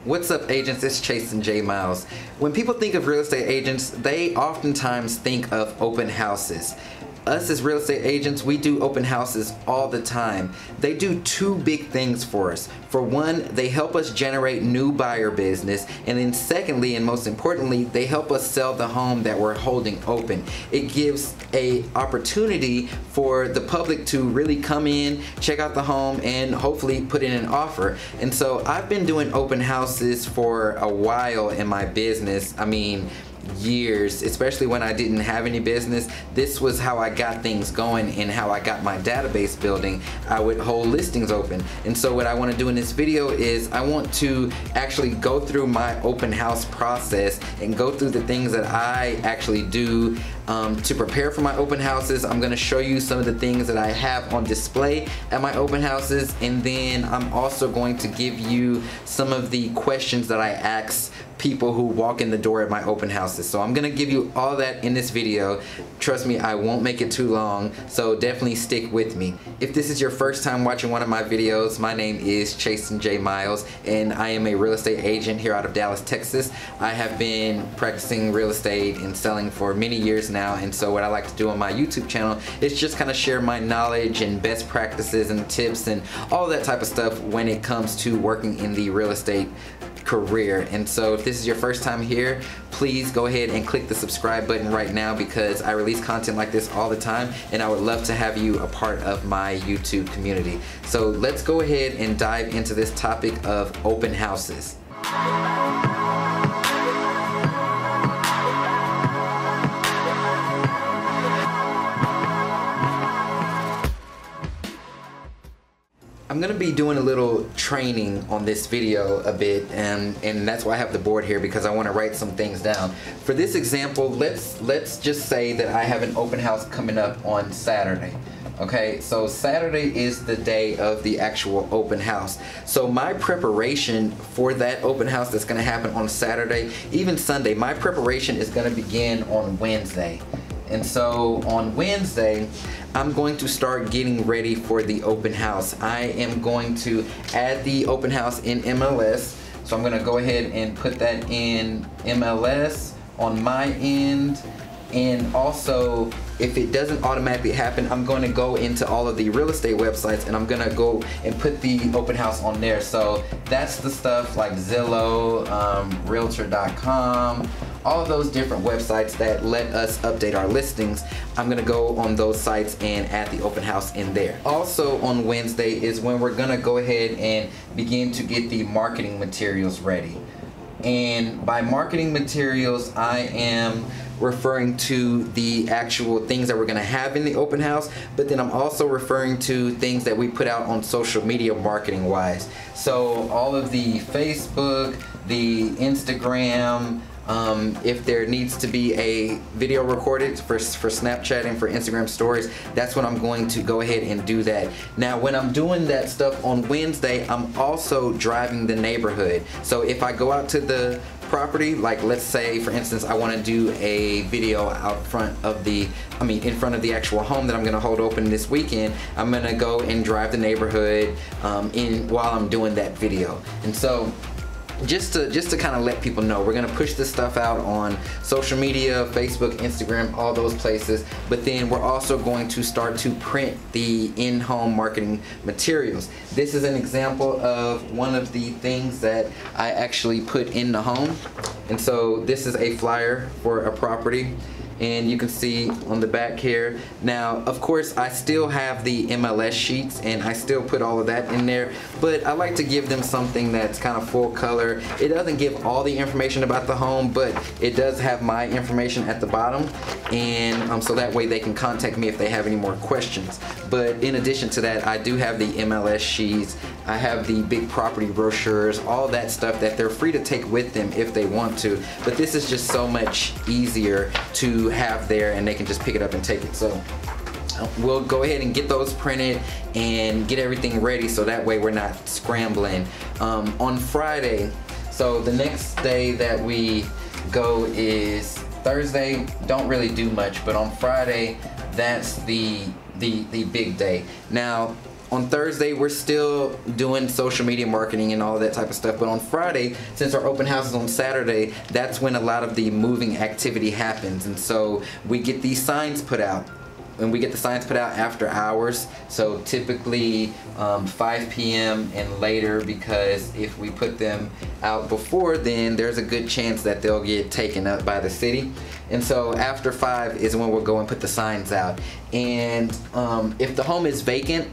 What's up, agents? It's Chastin J. Miles. When people think of real estate agents, they oftentimes think of open houses. Us as real estate agents, we do open houses all the time. They do two big things for us. For one, they help us generate new buyer business, and then secondly, and most importantly, they help us sell the home that we're holding open. It gives a opportunity for the public to really come in, check out the home, and hopefully put in an offer. And so I've been doing open houses for a while in my business. I mean, years, especially when I didn't have any business. This was how I got things going and how I got my database building. I would hold listings open. And so what I want to do in this video is I want to actually go through my open house process and go through the things that I actually do to prepare for my open houses. I'm going to show you some of the things that I have on display at my open houses, and then I'm also going to give you some of the questions that I ask people who walk in the door at my open houses. So I'm gonna give you all that in this video. Trust me, I won't make it too long, so definitely stick with me. If this is your first time watching one of my videos, my name is Chastin J. Miles, and I am a real estate agent here out of Dallas, Texas. I have been practicing real estate and selling for many years now, and so what I like to do on my YouTube channel is just kind of share my knowledge and best practices and tips and all that type of stuff when it comes to working in the real estate career. And so if this is your first time here, please go ahead and click the subscribe button right now, because I release content like this all the time and I would love to have you a part of my YouTube community. So let's go ahead and dive into this topic of open houses. I'm gonna be doing a little training on this video a bit, and that's why I have the board here, because I want to write some things down. For this example, let's just say that I have an open house coming up on Saturday. Okay, so Saturday is the day of the actual open house. So my preparation for that open house that's gonna happen on Saturday, even Sunday, my preparation is gonna begin on Wednesday. And so on Wednesday, I'm going to start getting ready for the open house. I am going to add the open house in MLS. So I'm gonna go ahead and put that in MLS on my end. And also, if it doesn't automatically happen, I'm going to go into all of the real estate websites and I'm going to go and put the open house on there. So that's the stuff like Zillow, Realtor.com, all of those different websites that let us update our listings. I'm going to go on those sites and add the open house in there. Also on Wednesday is when we're going to go ahead and begin to get the marketing materials ready. And by marketing materials, I am referring to the actual things that we're going to have in the open house, but then I'm also referring to things that we put out on social media marketing wise. So all of the Facebook, the Instagram, if there needs to be a video recorded for Snapchat and for Instagram stories, that's when I'm going to go ahead and do that. Now when I'm doing that stuff on Wednesday, I'm also driving the neighborhood. So if I go out to the property, like let's say for instance I want to do a video out front of in front of the actual home that I'm going to hold open this weekend, I'm going to go and drive the neighborhood while I'm doing that video. And so just to kind of let people know, we're going to push this stuff out on social media, Facebook, Instagram, all those places, but then we're also going to start to print the in-home marketing materials. This is an example of one of the things that I actually put in the home. And so this is a flyer for a property, and you can see on the back here. Now of course I still have the MLS sheets and I still put all of that in there, but I like to give them something that's kind of full color. It doesn't give all the information about the home, but it does have my information at the bottom, and so that way they can contact me if they have any more questions. But in addition to that, I do have the MLS sheets, I have the big property brochures, all that stuff that they're free to take with them if they want to, but this is just so much easier to have there, and they can just pick it up and take it. So we'll go ahead and get those printed and get everything ready, so that way we're not scrambling. On Friday, so the next day that we go is Thursday. Don't really do much, but on Friday, that's the big day. Now on Thursday, we're still doing social media marketing and all of that type of stuff. But on Friday, since our open house is on Saturday, that's when a lot of the moving activity happens. And so we get these signs put out. And we get the signs put out after hours, so typically 5 p.m. and later, because if we put them out before then, there's a good chance that they'll get taken up by the city. And so after 5 is when we'll go and put the signs out. And if the home is vacant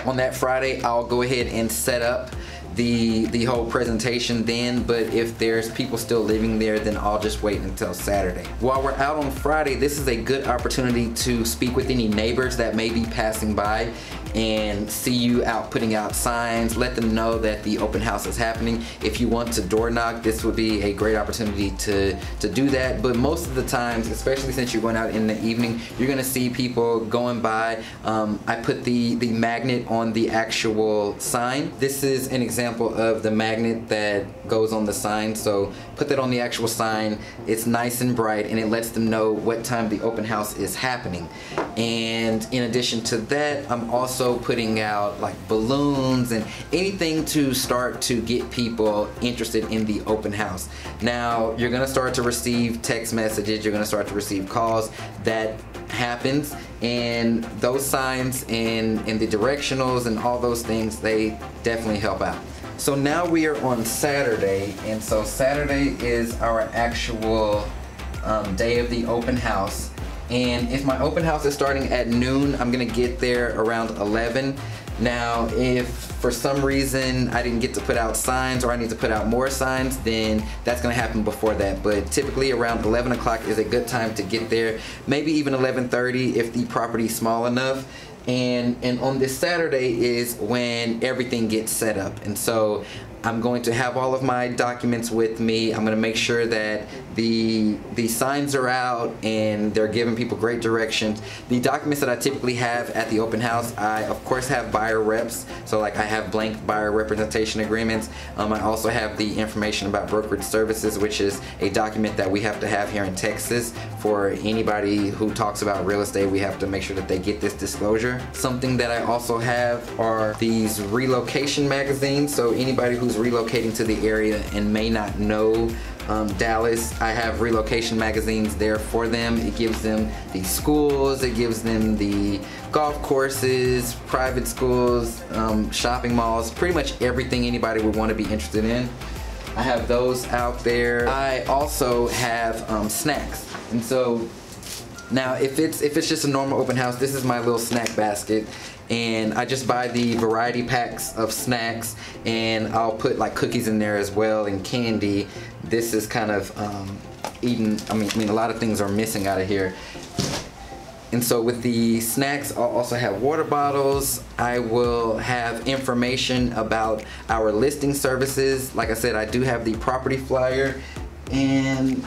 on that Friday, I'll go ahead and set up the whole presentation then, but if there's people still living there, then I'll just wait until Saturday. While we're out on Friday, this is a good opportunity to speak with any neighbors that may be passing by and see you out putting out signs. Let them know that the open house is happening. If you want to door knock, this would be a great opportunity to do that. But most of the times, especially since you're going out in the evening, you're gonna see people going by. I put the magnet on the actual sign. This is an example of the magnet that goes on the sign. So put that on the actual sign. It's nice and bright, and it lets them know what time the open house is happening. And in addition to that, I'm also putting out like balloons and anything to start to get people interested in the open house. Now you're gonna start to receive text messages, you're gonna start to receive calls. That happens, and those signs and the directionals and all those things, they definitely help out. So now we are on Saturday, and so Saturday is our actual day of the open house. And if my open house is starting at noon, I'm gonna get there around 11. Now, if for some reason I didn't get to put out signs, or I need to put out more signs, then that's gonna happen before that. But typically around 11 o'clock is a good time to get there. Maybe even 11:30 if the property's small enough. And on this Saturday is when everything gets set up. And so I'm going to have all of my documents with me. I'm going to make sure that the signs are out and they're giving people great directions. The documents that I typically have at the open house, I of course have buyer reps. So like I have blank buyer representation agreements. I also have the information about brokerage services, which is a document that we have to have here in Texas for anybody who talks about real estate. We have to make sure that they get this disclosure. Something that I also have are these Relocation Magazines. So anybody who's relocating to the area and may not know Dallas, I have Relocation Magazines there for them. It gives them the schools, it gives them the golf courses, private schools, shopping malls, pretty much everything anybody would want to be interested in. I have those out there. I also have snacks, and so now if it's just a normal open house, this is my little snack basket. And I just buy the variety packs of snacks, and I'll put like cookies in there as well and candy. This is kind of eating, I mean a lot of things are missing out of here. And so with the snacks, I'll also have water bottles. I will have information about our listing services. Like I said, I do have the property flyer. And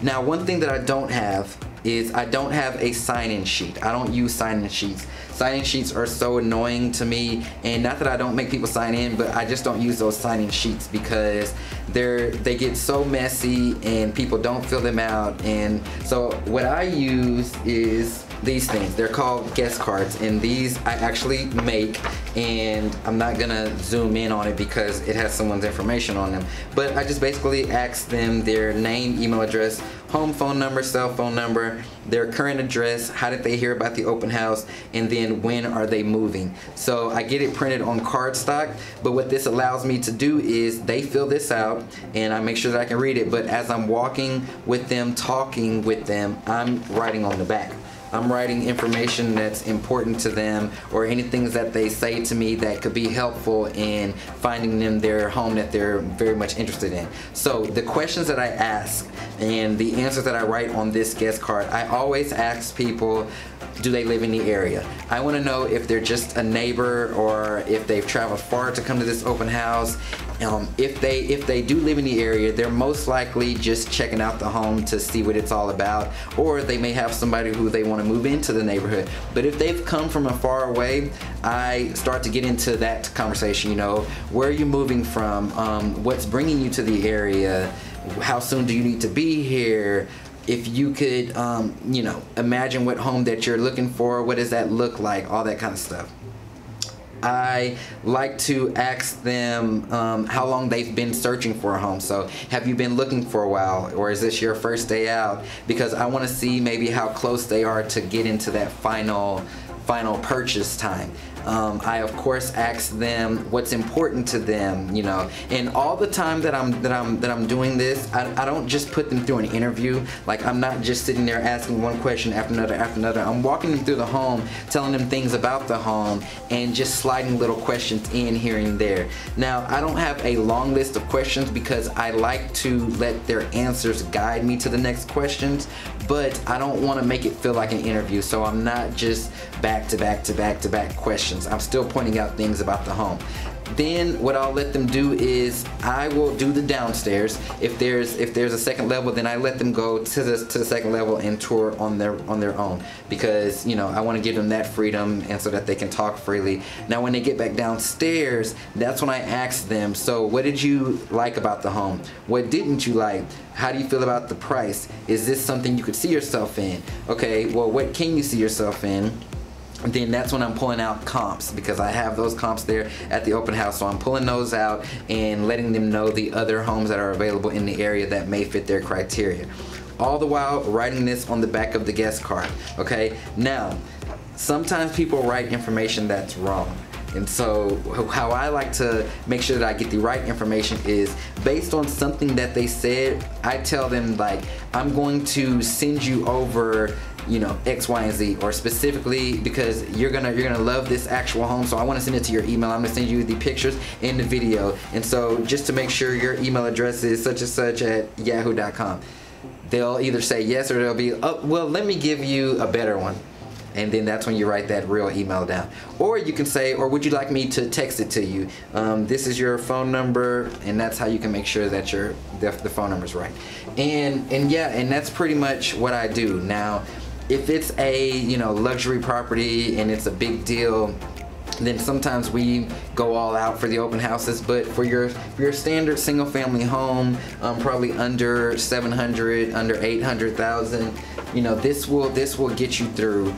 now one thing that I don't have is I don't have a sign-in sheet. I don't use sign-in sheets. Sign-in sheets are so annoying to me, and not that I don't make people sign in, but I just don't use those sign-in sheets because they get so messy and people don't fill them out. And so what I use is these things. They're called guest cards, and these I actually make, and I'm not gonna zoom in on it because it has someone's information on them, but I just basically ask them their name, email address, home phone number, cell phone number, their current address, how did they hear about the open house, and then when are they moving. So I get it printed on cardstock, but what this allows me to do is they fill this out and I make sure that I can read it, but as I'm walking with them, talking with them, I'm writing on the back. I'm writing information that's important to them, or anything that they say to me that could be helpful in finding them their home that they're very much interested in. So the questions that I ask and the answers that I write on this guest card, I always ask people, do they live in the area? I want to know if they're just a neighbor or if they've traveled far to come to this open house. If they do live in the area, they're most likely just checking out the home to see what it's all about, or they may have somebody who they want to move into the neighborhood. But if they've come from a far away, I start to get into that conversation. You know, where are you moving from? What's bringing you to the area? How soon do you need to be here? If you could, you know, imagine what home that you're looking for, what does that look like? All that kind of stuff. I like to ask them how long they've been searching for a home. So have you been looking for a while, or is this your first day out? Because I want to see maybe how close they are to get into that final purchase time. I of course ask them what's important to them, you know, and all the time that I'm doing this, I don't just put them through an interview. Like, I'm not just sitting there asking one question after another. I'm walking them through the home, telling them things about the home, and just sliding little questions in here and there. Now, I don't have a long list of questions because I like to let their answers guide me to the next questions, but I don't want to make it feel like an interview, so I'm not just back to back questions. I'm still pointing out things about the home. Then what I'll let them do is I will do the downstairs. If there's a second level, then I let them go to the second level and tour on their own, because, you know, I want to give them that freedom and so that they can talk freely. Now when they get back downstairs, that's when I ask them, so what did you like about the home? What didn't you like? How do you feel about the price? Is this something you could see yourself in? Okay, well, what can you see yourself in? And then that's when I'm pulling out comps, because I have those comps there at the open house. So I'm pulling those out and letting them know the other homes that are available in the area that may fit their criteria. All the while writing this on the back of the guest card, okay? Now, sometimes people write information that's wrong. And so how I like to make sure that I get the right information is based on something that they said. I tell them, like, I'm going to send you over, you know, X, Y, and Z, or specifically because you're gonna love this actual home, so I want to send it to your email. I'm gonna send you the pictures and the video. And so just to make sure your email address is such and such at yahoo.com, they'll either say yes, or they'll be, oh, well, let me give you a better one. And then that's when you write that real email down. Or you can say, or would you like me to text it to you? This is your phone number, and that's how you can make sure that the phone number's right. And yeah, and that's pretty much what I do. Now, if it's a, you know, luxury property and it's a big deal, then sometimes we go all out for the open houses. But for your standard single family home, probably under 700, under 800,000, you know, this will get you through.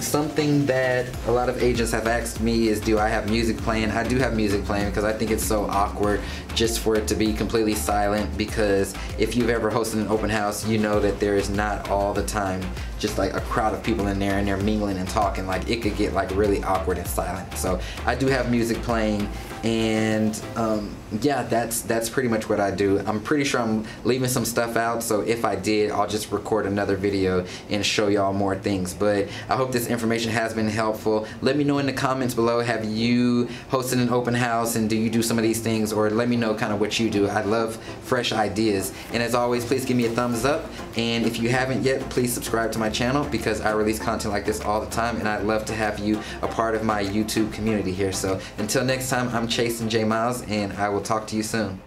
Something that a lot of agents have asked me is, do I have music playing? I do have music playing because I think it's so awkward just for it to be completely silent, because if you've ever hosted an open house, you know that there is not all the time just like a crowd of people in there and they're mingling and talking. Like, it could get like really awkward and silent. So I do have music playing, and yeah, that's pretty much what I do. I'm pretty sure I'm leaving some stuff out, so if I did, I'll just record another video and show y'all more things. But I hope this information has been helpful. Let me know in the comments below, have you hosted an open house, and do you do some of these things? Or let me know kind of what you do. I love fresh ideas. And as always, please give me a thumbs up, and if you haven't yet, please subscribe to my channel, because I release content like this all the time, and I'd love to have you a part of my YouTube community here. So until next time, I'm Chastin J. Miles, and I will talk to you soon.